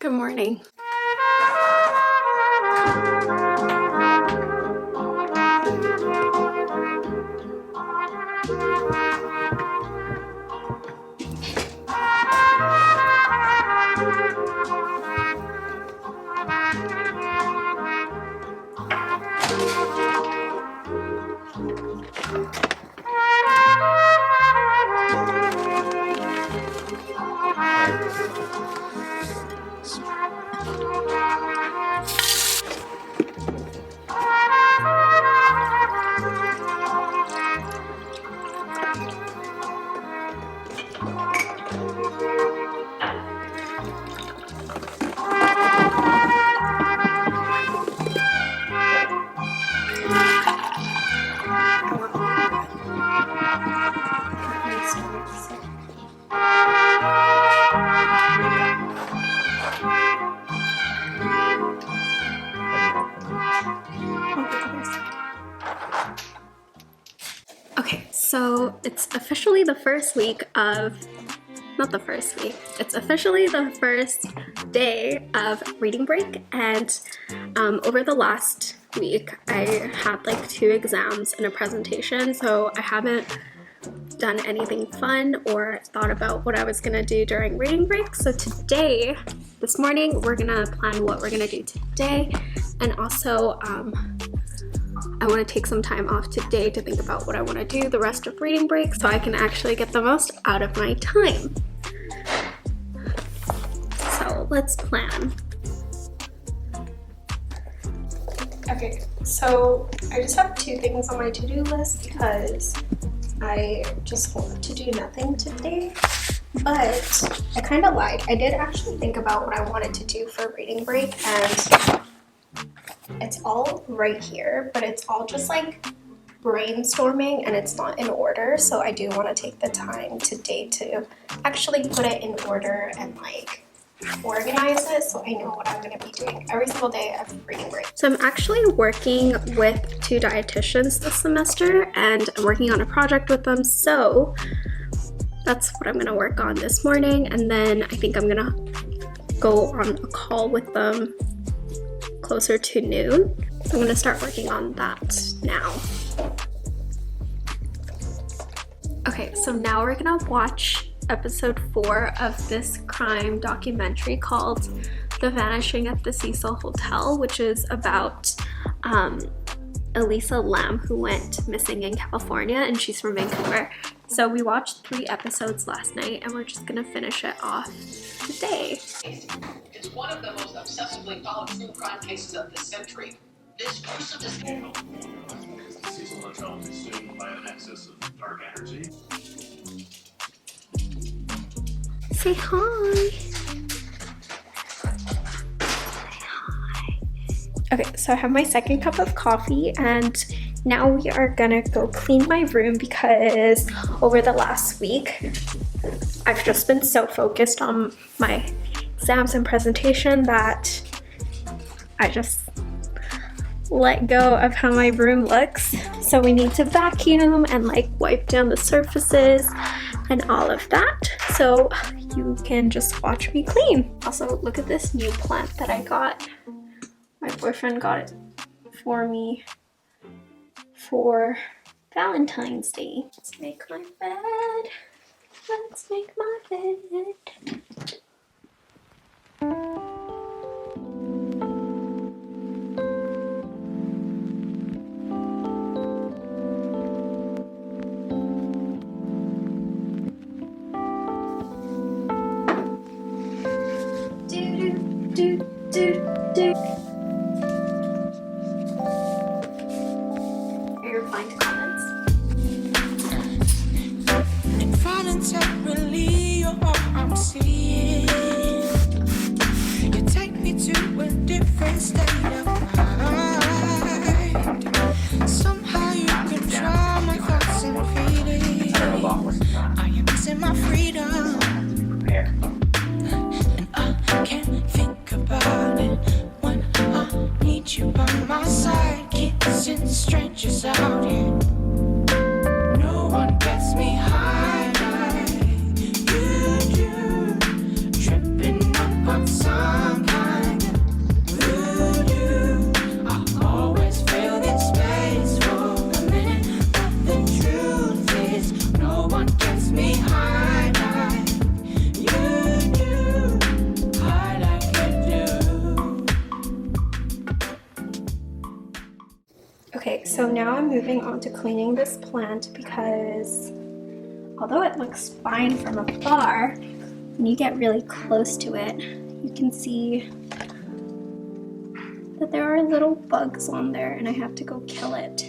Good morning. Okay, so it's officially the first week of, not the first week, it's officially the first day of reading break, and over the last week I had like 2 exams and a presentation, so I haven't done anything fun or thought about what I was gonna do during reading break. So today, this morning, we're gonna plan what we're gonna do today, and also I want to take some time off today to think about what I want to do the rest of reading break so I can actually get the most out of my time. So let's plan. Okay, so I just have 2 things on my to-do list because I just want to do nothing today. But I kind of lied. I did actually think about what I wanted to do for reading break, and it's all right here, but it's all just like brainstorming and it's not in order. So I do want to take the time today to actually put it in order and like organize it so I know what I'm going to be doing every single day of reading break. So I'm actually working with 2 dietitians this semester, and I'm working on a project with them. So that's what I'm going to work on this morning, and then I think I'm going to go on a call with them closer to noon. So I'm going to start working on that now. Okay, so now we're going to watch episode 4 of this crime documentary called The Vanishing at the Cecil Hotel, which is about Elisa Lam, who went missing in California, and she's from Vancouver. So we watched 3 episodes last night, and we're just gonna finish it off today. It's one of the most obsessively followed true crime cases of this century. This gruesome The Cecil Hotel is consumed by an excess of dark energy. Say hi. Say hi. Okay, so I have my second cup of coffee, and now we are gonna go clean my room because over the last week I've just been so focused on my exams and presentation that I just let go of how my room looks. So we need to vacuum and like wipe down the surfaces and all of that. So you can just watch me clean. Also, look at this new plant that I got. My boyfriend got it for me for Valentine's Day. Let's make my bed. Let's make my bed. Are you replying to comments? Involuntarily, you're all I'm seeing. You take me to a different state of mind. Somehow you control my thoughts and feelings. I am missing my freedom, and I can't think about it. so now I'm moving on to cleaning this plant because although it looks fine from afar, when you get really close to it, you can see that there are little bugs on there and I have to go kill it.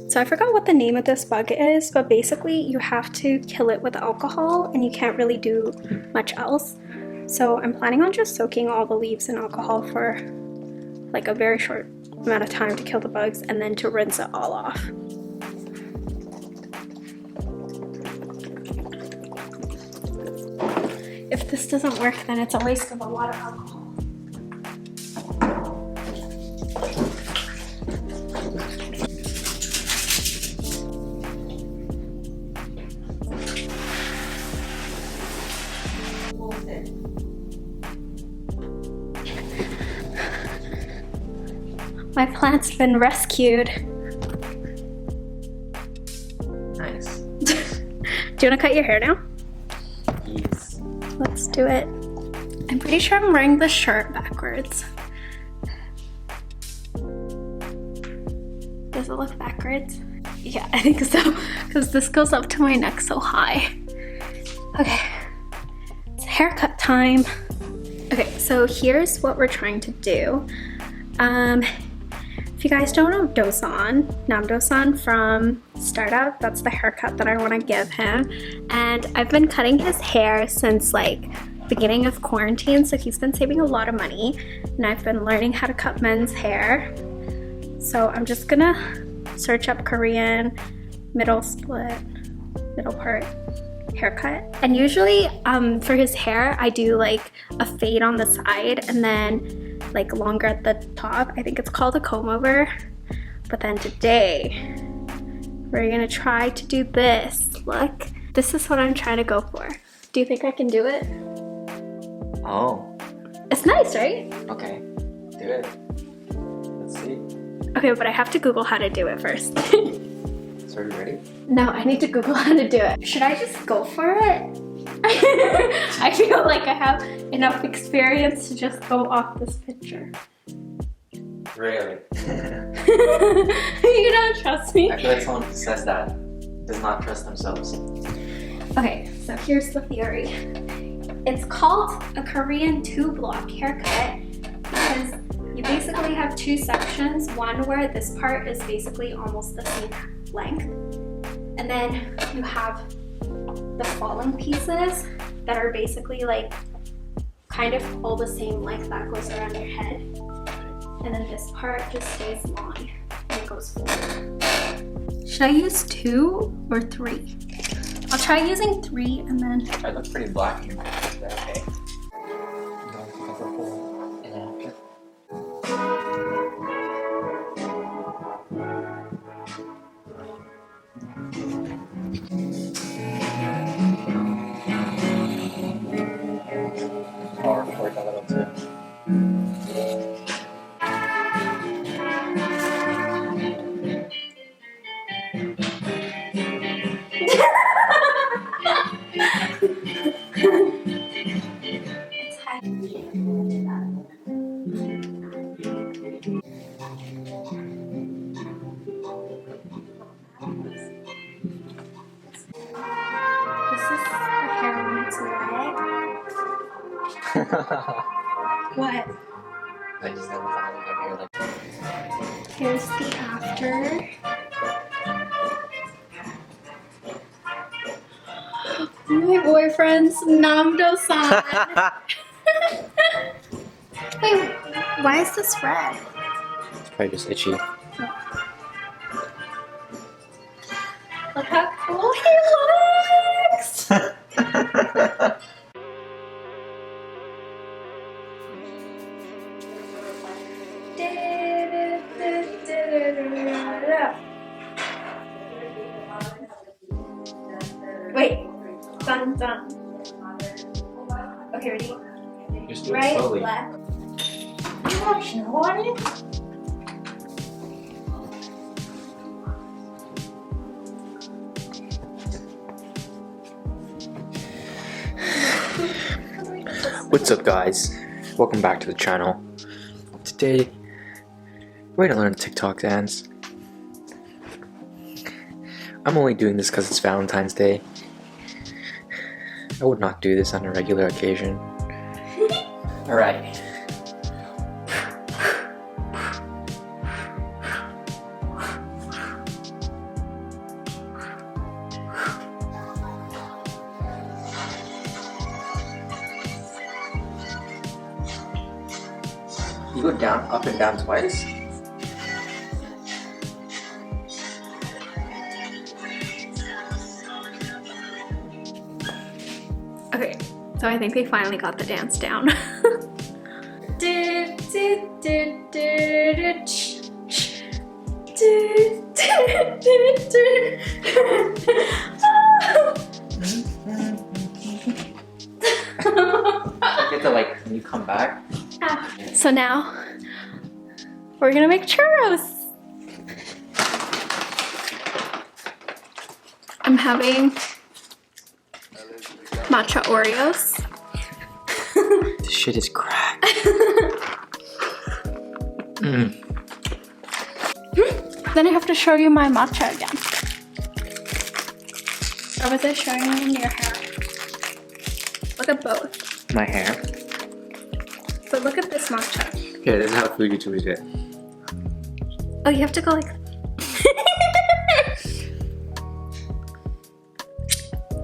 So I forgot what the name of this bug is, but basically you have to kill it with alcohol and you can't really do much else. So I'm planning on just soaking all the leaves in alcohol for like a very short amount of time to kill the bugs and then to rinse it all off. If this doesn't work, then it's a waste of a lot of alcohol. My plant's been rescued. Nice. Do you want to cut your hair now? Yes. Let's do it. I'm pretty sure I'm wearing the shirt backwards. Does it look backwards? Yeah, I think so, because this goes up to my neck so high. Okay, it's haircut time. Okay, so here's what we're trying to do. If you guys don't know Dosan from Startup, that's the haircut that I want to give him. And I've been cutting his hair since like beginning of quarantine, so he's been saving a lot of money. And I've been learning how to cut men's hair. So I'm just gonna search up Korean middle part haircut. And usually for his hair, I do like a fade on the side and then like longer at the top. I think it's called a comb over. But then today, we're gonna try to do this. Look, this is what I'm trying to go for. Do you think I can do it? Oh, It's nice, right? okay. Do it. Let's see. Okay, but I have to Google how to do it first. So are you ready? No, I need to Google how to do it. Should I just go for it? I feel like I have enough experience to just go off this picture. Really? You don't trust me? I feel like someone who says that does not trust themselves. Okay, so here's the theory. It's called a Korean two-block haircut because you basically have two sections. One where this part is basically almost the same length. And then you have the fallen pieces that are basically like kind of all the same length that goes around your head. And then this part just stays long and it goes forward. Should I use 2 or 3? I'll try using 3 and then... I look pretty black in that. Is that okay? Going to cover full and after. Or work a little too. It's high. This is the hair when it's wet. What? I just never thought I would have hair like Here's the after. My boyfriend's Namdo-san. Wait, why is this red? It's probably just itchy. Look how cool he looks! Wait, done. Okay, ready? Just do it Right, slowly. left. Gosh, no one. What's up, guys? Welcome back to the channel. Today Way to learn TikTok dance. I'm only doing this because it's Valentine's Day. I would not do this on a regular occasion. Alright. You go down, up and down twice? Okay, so I think they finally got the dance down. You get to like, when you come back. So now we're gonna make churros. I'm having matcha Oreos. This shit is crack. Then I have to show you my matcha again. Or was I showing you your hair? Look at both. My hair. But look at this matcha. Yeah, this is how food YouTubers get. Oh, you have to go like...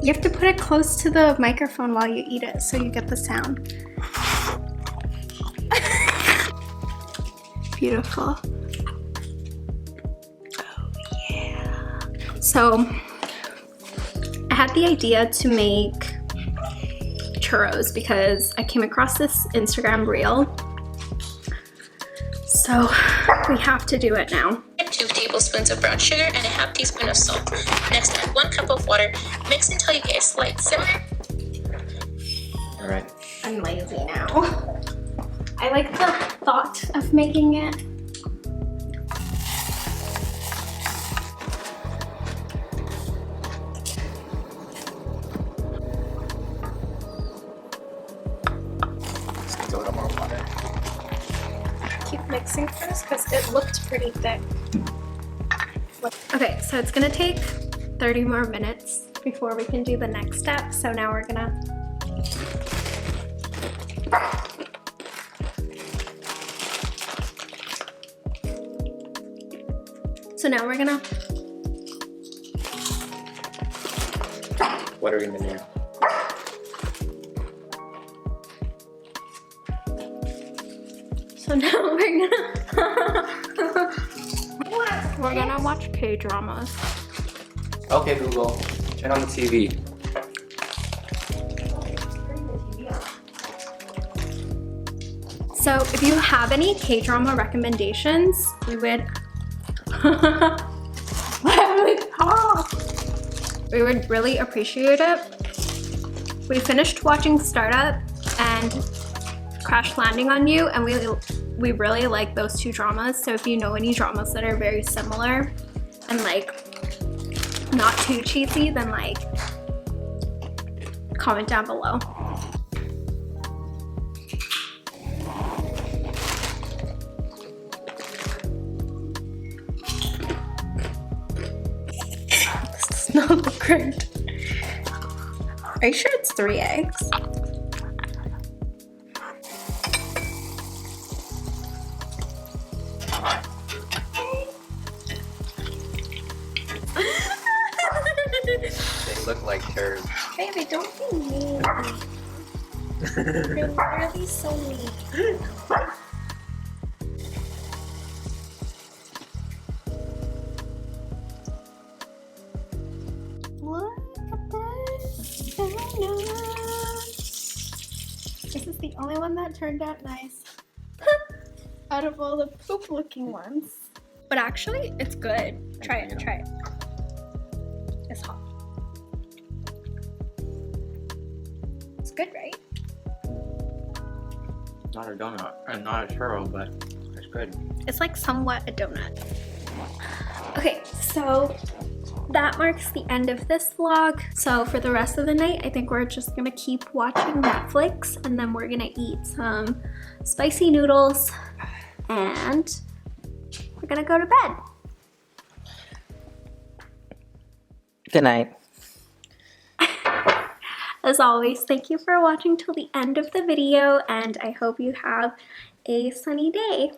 You have to put it close to the microphone while you eat it so you get the sound. Beautiful. Oh yeah. So I had the idea to make churros because I came across this Instagram reel. So we have to do it now. 2 tablespoons of brown sugar and a half teaspoon of salt. Next, add 1 cup of water. Mix until you get a slight simmer. Alright. I'm lazy now. I like the thought of making it. Just a little more water. Keep mixing first because it looked pretty thick. Okay, so it's gonna take 30 more minutes before we can do the next step. So now we're gonna What are we gonna do? So now we're gonna watch K-dramas. Okay, Google. Turn on the TV. So if you have any K-drama recommendations, we would we would really appreciate it. We finished watching Startup and Crash Landing on You, and we really like those 2 dramas. So if you know any dramas that are very similar and like not too cheesy, then like comment down below. This does not look great. Are you sure it's 3 eggs? They look like turds. Baby, don't be mean. You're literally so mean. Look at this. This is the only one that turned out nice out of all the poop looking ones. But actually, it's good. Try it, try it. It's hot. It's good, right? Not a donut, and not a churro, but it's good. It's like somewhat a donut. Okay, so that marks the end of this vlog. So for the rest of the night, I think we're just gonna keep watching Netflix, and then we're gonna eat some spicy noodles and we're gonna go to bed. Good night. As always, thank you for watching till the end of the video, and I hope you have a sunny day.